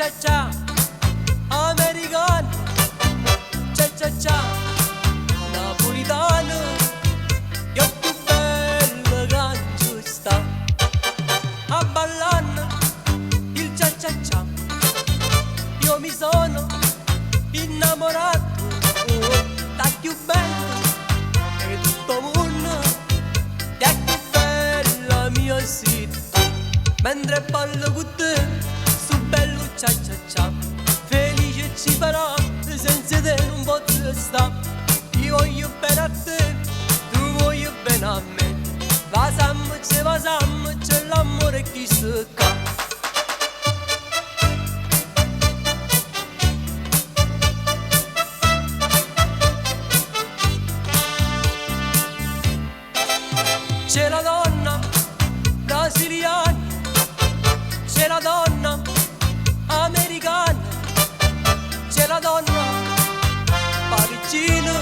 cia cia, americano, cia cia cia, napolitano, io più bello che sta a ballare il cia cia cia. Io mi sono innamorato da più bello che tutto mondo, da più bella mia città. Mentre ballo con te, su bello cia cia cia, felice ci farà, senza te non posso sta. Io voglio bene a te, tu voglio bene a me. Vasam, c'è l'amore che si ca. C'è la donna brasiliana, c'è la donna americana, c'è la donna parigina,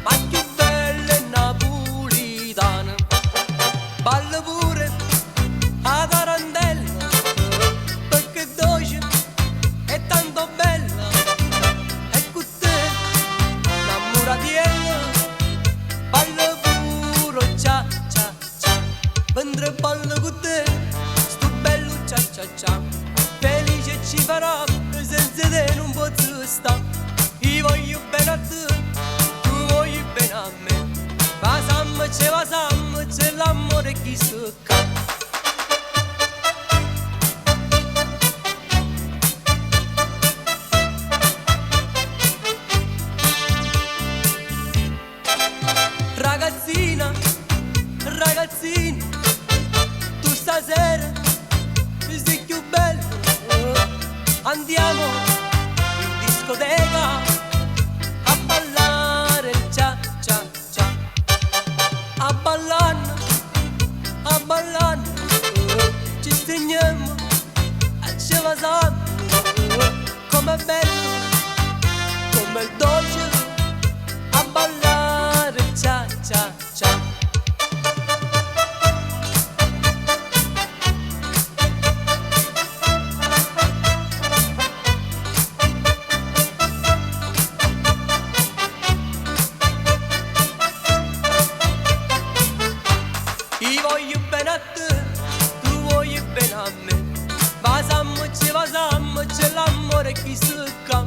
ma più bella è napolitana. Balla pure a tarantella, perché dolce è tanto bella. E con te, innamoratiella, balla pure cia cia cia. Mentre ballo con te, sto bello cia cia cia, felice ci farà, senza te non posso sta. Io voglio bene a te, tu voglio bene a me. Vasam, c'è l'amore che si ca. Ragazzina, ragazzina, tu stasera sei più bello. Andiamo in discoteca a ballare il cia cia cia, a ballare, ci stringiamo e ci vasiamo. Com'è bello, com'è dolce a ballare il cia cia cia. Io voglio bene a te, tu voglio bene a me. Vasam, c'è l'amore che si ca.